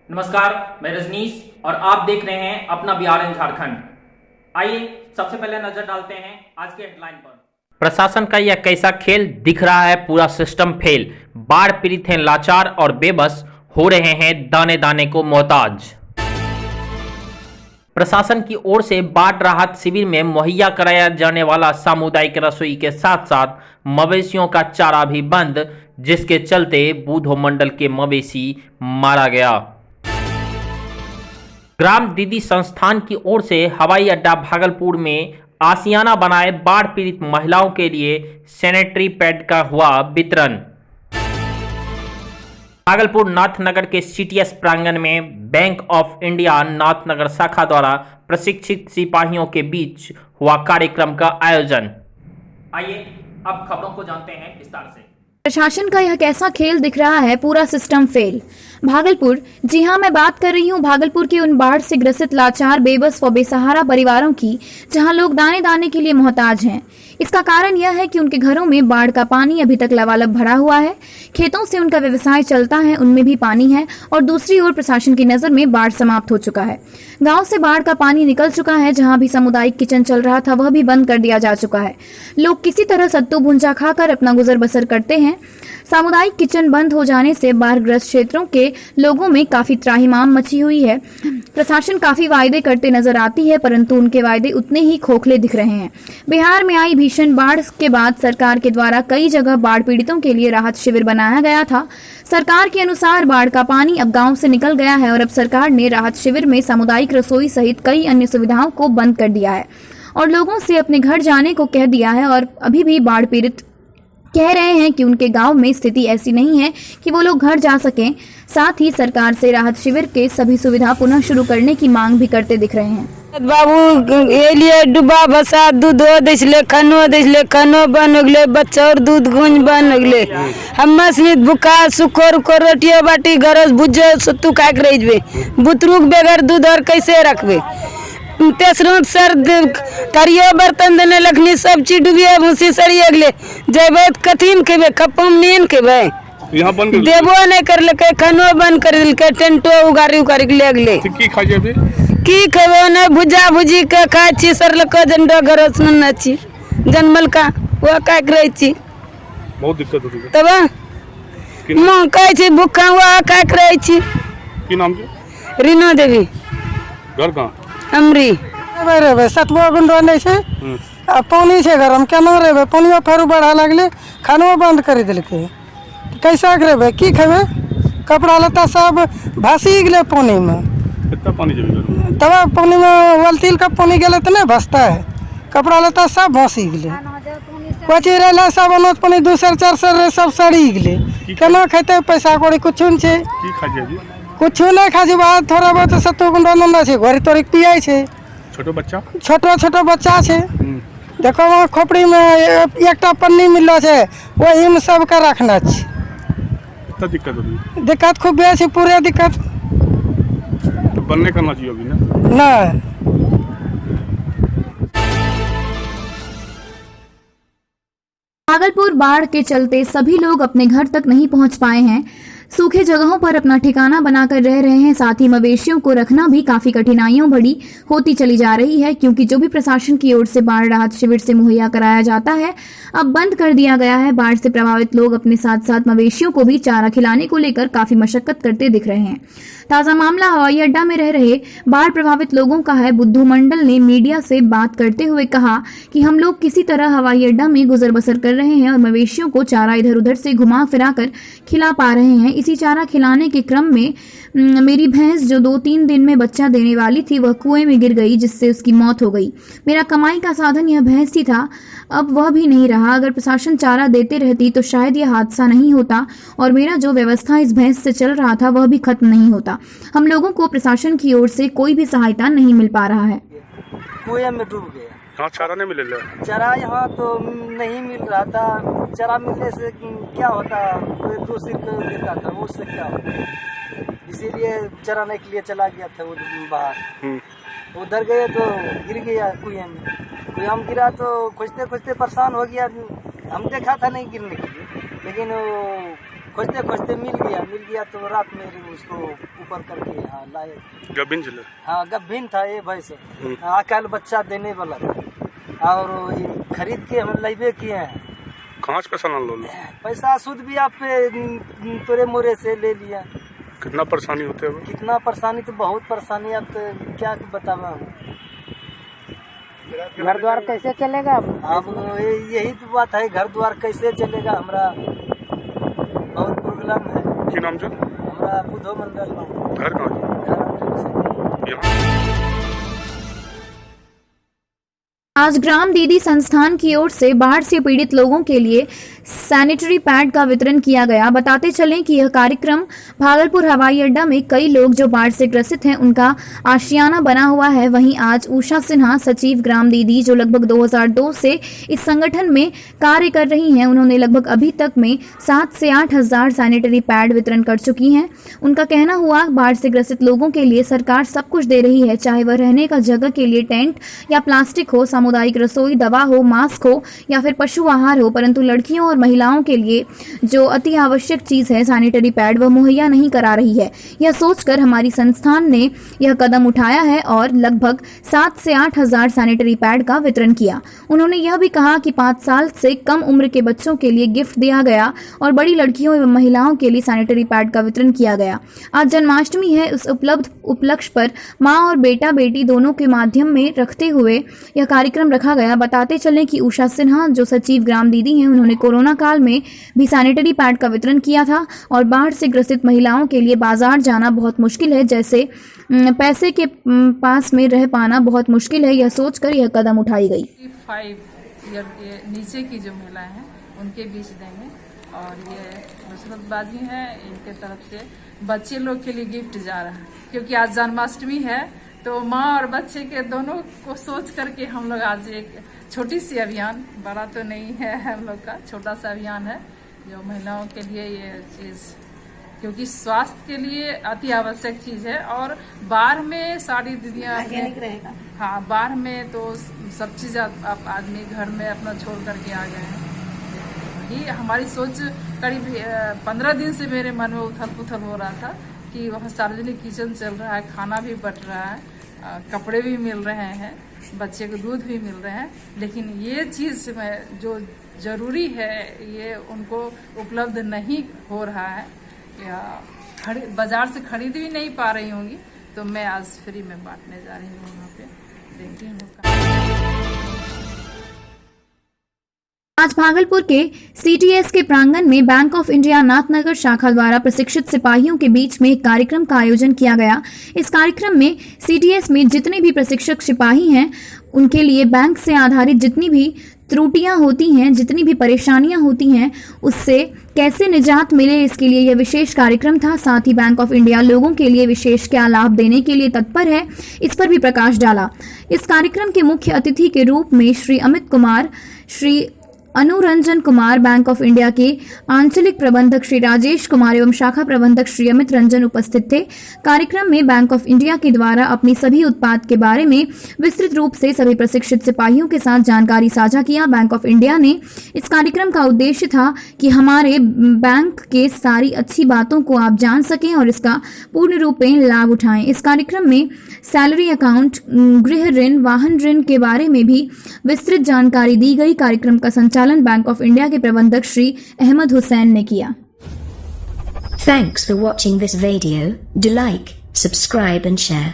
नमस्कार, मैं रजनीश और आप देख रहे हैं अपना बिहार इन झारखंड। आइए सबसे पहले नजर डालते हैं आज के हेडलाइन पर। प्रशासन का यह कैसा खेल दिख रहा है, पूरा सिस्टम फेल। बाढ़ पीड़ित हैं लाचार और बेबस हो रहे हैं दाने दाने को मोहताज। प्रशासन की ओर से बाढ़ राहत शिविर में मुहैया कराया जाने वाला सामुदायिक रसोई के साथ साथ मवेशियों का चारा भी बंद, जिसके चलते बूधो मंडल के मवेशी मारा गया। ग्राम दीदी संस्थान की ओर से हवाई अड्डा भागलपुर में आशियाना बनाए बाढ़ पीड़ित महिलाओं के लिए सैनिटरी पैड का हुआ वितरण। भागलपुर नाथनगर के सीटीएस प्रांगण में बैंक ऑफ इंडिया नाथनगर शाखा द्वारा प्रशिक्षित सिपाहियों के बीच हुआ कार्यक्रम का आयोजन। आइए अब खबरों को जानते हैं विस्तार से। प्रशासन का यह कैसा खेल दिख रहा है, पूरा सिस्टम फेल। भागलपुर, जी हां, मैं बात कर रही हूं भागलपुर के उन बाढ़ से ग्रसित लाचार, बेबस व बेसहारा परिवारों की जहां लोग दाने दाने के लिए मोहताज हैं। इसका कारण यह है कि उनके घरों में बाढ़ का पानी अभी तक लबालब भरा हुआ है। खेतों से उनका व्यवसाय चलता है, उनमें भी पानी है और दूसरी ओर प्रशासन की नजर में बाढ़ समाप्त हो चुका है। गांव से बाढ़ का पानी निकल चुका है, जहां भी सामुदायिक किचन चल रहा था वह भी बंद कर दिया जा चुका है। लोग किसी तरह सत्तू भुंजा खाकर अपना गुजर बसर करते हैं। सामुदायिक किचन बंद हो जाने से बाढ़ग्रस्त क्षेत्रों के लोगों में काफी त्राहिमाम मची हुई है। प्रशासन काफी वायदे करते नजर आती है, परंतु उनके वायदे उतने ही खोखले दिख रहे हैं। बिहार में आई भीषण बाढ़ के बाद सरकार के द्वारा कई जगह बाढ़ पीड़ितों के लिए राहत शिविर बनाया गया था। सरकार के अनुसार बाढ़ का पानी अब गांव से निकल गया है और अब सरकार ने राहत शिविर में सामुदायिक रसोई सहित कई अन्य सुविधाओं को बंद कर दिया है और लोगों से अपने घर जाने को कह दिया है। और अभी भी बाढ़ पीड़ित कह रहे हैं कि उनके गांव में स्थिति ऐसी नहीं है कि वो लोग घर जा सकें। साथ ही सरकार से राहत शिविर के सभी सुविधा पुनः शुरू करने की मांग भी करते दिख रहे हैं। बाबू एलिए डुबा भसा दूधो दिसले खनो बन गले बच्चा और दूध गुंज बन गले। हम समित बुका सुखोर को रोटियो बाटी गरज बुझे सत्तू काक रही बुतरुक बेगर दूध और कैसे रखबे। तेसरों सर करियो बर्तन देने लखनी सब चीज डूबिए भूसी सरिए गले जेबे कथीन केबे कपम नीन केबे यहाँ बंद देबो नहीं कर लेके खनो बंद कर दिलके टेंटो उगारी के ले गले की खा जेबे की खेबो ने भुजा भुजी के खाय छी सरलको जंडो गरस न छी जन्मल का वो का करे छी बहुत दिक्कत होती है तब मो कह छी भूखा वो का करे छी। की नाम के रीना देवी घर कहां हमरी रे सतवा गुंडो नहीं छे आ पानी छे घर हम केना रहबे पानी फेर बढ़ा लगले खानो बंद कर देलके कैसा करबे की खेबे कपड़ा लत्ता सब भासी गेले पानी में। कितना पानी जेबे तब पानी में वलतील का पानी गेले त नहीं भसता है, कपड़ा लत्ता सब भासी गेले कोची रहला सब अनोज पानी दूसर चार सर सब सड़ी गेले केना खेते पैसा कौड़ी कुछ न छे की खा जेबे कुछ नहीं खा जी बात थोड़ा बहुत सत्तू गुंडा नंदा छे घरे तोरी पियाई छे छोटो बच्चा छे। देखो वहाँ खोपड़ी में एकटा पन्नी मिललो छे वही में सब का रखना छे। इतना दिक्कत होती है दिक्कत खूब बेसी पूरे दिक्कत तो बनने करना चाहिए अभी ना। भागलपुर बाढ़ के चलते सभी लोग अपने घर तक नहीं पहुंच पाए हैं, सूखे जगहों पर अपना ठिकाना बनाकर रह रहे हैं। साथ ही मवेशियों को रखना भी काफी कठिनाइयों भरी होती चली जा रही है, क्योंकि जो भी प्रशासन की ओर से बाढ़ राहत शिविर से मुहैया कराया जाता है अब बंद कर दिया गया है। बाढ़ से प्रभावित लोग अपने साथ साथ मवेशियों को भी चारा खिलाने को लेकर काफी मशक्कत करते दिख रहे हैं। ताजा मामला हवाई अड्डा में रह रहे बाढ़ प्रभावित लोगों का है। बुद्धू मंडल ने मीडिया से बात करते हुए कहा कि हम लोग किसी तरह हवाई अड्डा में गुजर बसर कर रहे हैं और मवेशियों को चारा इधर उधर से घुमा फिरा कर खिला पा रहे हैं। इसी चारा खिलाने के क्रम में मेरी भैंस जो 2-3 दिन में बच्चा देने वाली थी वह कुएं में गिर गई, जिससे उसकी मौत हो गई। मेरा कमाई का साधन यह भैंस ही था, अब वह भी नहीं रहा। अगर प्रशासन चारा देते रहती तो शायद यह हादसा नहीं होता और मेरा जो व्यवस्था इस भैंस से चल रहा था वह भी खत्म नहीं होता। हम लोगों को प्रशासन की ओर से कोई भी सहायता नहीं मिल पा रहा है। कुएं में डूब गया। यहाँ चारा नहीं मिले चारा यहाँ तो नहीं मिल रहा था। चारा मिलने से क्या होता, कोई दूसरी को देता था, उससे क्या होता, इसीलिए चराने के लिए चला गया था वो बाहर। उधर गए तो गिर गया कुएं में। हम गिरा तो खोजते खोजते परेशान हो गया। हम देखा था नहीं गिरने के लिए, लेकिन वो खोजते खोजते मिल गया तो रात में उसको ऊपर करके यहाँ लाए। गब्भिन जिले? हाँ गब्भिन था ये भैंस, आकल बच्चा देने वाला था और ये खरीद के हम लाइबे किए हैं। कहाँ से पैसा लो? पैसा सूद भी आप तोरे मोरे से ले लिया। कितना परेशानी होते है? कितना परेशानी, तो बहुत परेशानी। अब तो क्या बतावा हम, घर द्वार कैसे चलेगा अब यही तो बात है, घर द्वार कैसे चलेगा। हमारा बहुत प्रॉब्लम है। क्या नाम जो? हमारा बुधो मंडल। घर कहाँ? आज ग्राम दीदी संस्थान की ओर से बाढ़ से पीड़ित लोगों के लिए सैनिटरी पैड का वितरण किया गया। बताते चलें कि यह कार्यक्रम भागलपुर हवाई अड्डा में कई लोग जो बाढ़ से ग्रसित हैं उनका आशियाना बना हुआ है। वहीं आज उषा सिन्हा, सचिव ग्राम दीदी, जो लगभग 2002 से इस संगठन में कार्य कर रही हैं, उन्होंने लगभग अभी तक में 7 से 8 हजार सैनिटरी पैड वितरण कर चुकी हैं। उनका कहना हुआ, बाढ़ से ग्रसित लोगों के लिए सरकार सब कुछ दे रही है, चाहे वह रहने का जगह के लिए टेंट या प्लास्टिक हो, सामुदायिक रसोई, दवा हो, मास्क हो या फिर पशु आहार हो, परंतु लड़कियों और महिलाओं के लिए जो अति आवश्यक चीज है सैनिटरी पैड, वह मुहैया नहीं करा रही है। यह सोचकर हमारी संस्थान ने यह कदम उठाया है और लगभग 7 से 8 हजार सैनिटरी पैड का वितरण किया। उन्होंने यह भी कहा कि 5 साल से कम उम्र के बच्चों के लिए गिफ्ट दिया गया और बड़ी लड़कियों एवं महिलाओं के लिए सैनिटरी पैड का वितरण किया गया। आज जन्माष्टमी है, उस उपलक्ष्य पर माँ और बेटा बेटी दोनों के माध्यम में रखते हुए यह कार्यक्रम रखा गया। बताते चलें कि उषा सिन्हा, जो सचिव ग्राम दीदी हैं, उन्होंने कोरोना काल में भी सैनिटरी पैड का वितरण किया था और बाढ़ से ग्रसित महिलाओं के लिए बाजार जाना बहुत मुश्किल है, जैसे पैसे के पास में रह पाना बहुत मुश्किल है। यह सोचकर यह कदम उठाई गई। 5 ईयर के नीचे की जो महिलाएं हैं उनके बीच देंगे और ये मुसीबतबाजी है, इनके तरफ से बच्चे लोग के लिए गिफ्ट जा रहा है, क्योंकि आज जन्माष्टमी है तो माँ और बच्चे के दोनों को सोच करके हम लोग आज एक छोटी सी अभियान, बड़ा तो नहीं है हम लोग का, छोटा सा अभियान है जो महिलाओं के लिए ये चीज़, क्योंकि स्वास्थ्य के लिए अति आवश्यक चीज़ है। और बाढ़ में सारी दीदियाँ रहेगा, हाँ बाढ़ में तो सब चीज़ आप आदमी घर में अपना छोड़ करके आ गए हैं। ये हमारी सोच करीब 15 दिन से मेरे मन में उथल पुथल हो रहा था कि वह सार्वजनिक किचन चल रहा है, खाना भी बट रहा है, कपड़े भी मिल रहे हैं, बच्चे को दूध भी मिल रहे हैं, लेकिन ये चीज़ में जो ज़रूरी है ये उनको उपलब्ध नहीं हो रहा है या बाजार से खरीद भी नहीं पा रही होंगी। तो मैं आज फ्री में बांटने जा रही हूँ वहाँ पे, देखती हूँ। आज भागलपुर के CTS के प्रांगण में बैंक ऑफ इंडिया नाथनगर शाखा द्वारा प्रशिक्षित सिपाहियों के बीच में एक कार्यक्रम का आयोजन किया गया। इस कार्यक्रम में CTS में जितने भी प्रशिक्षक सिपाही हैं उनके लिए बैंक से आधारित जितनी भी त्रुटियां होती हैं, जितनी भी परेशानियां होती हैं, उससे कैसे निजात मिले, इसके लिए यह विशेष कार्यक्रम था। साथ ही बैंक ऑफ इंडिया लोगों के लिए विशेष क्या लाभ देने के लिए तत्पर है, इस पर भी प्रकाश डाला। इस कार्यक्रम के मुख्य अतिथि के रूप में Shri Amit Kumar, Shri Anuranjan Kumar, bank of India के आंचलिक प्रबंधक श्री राजेश कुमार एवं शाखा प्रबंधक श्री अमित रंजन उपस्थित थे। कार्यक्रम में बैंक ऑफ इंडिया के द्वारा अपनी सभी उत्पाद के बारे में विस्तृत रूप से सभी प्रशिक्षित सिपाहियों के साथ जानकारी साझा किया। बैंक ऑफ इंडिया ने इस कार्यक्रम का उद्देश्य था कि हमारे बैंक के सारी अच्छी बातों को आप जान सकें और इसका पूर्ण रूप में लाभ उठाएं। इस कार्यक्रम में सैलरी अकाउंट, गृह ऋण, वाहन ऋण के बारे में भी विस्तृत जानकारी दी गई। कार्यक्रम का संचालन बैंक ऑफ इंडिया के प्रबंधक श्री अहमद हुसैन ने किया। Thanks for watching this video. Do like, subscribe and share.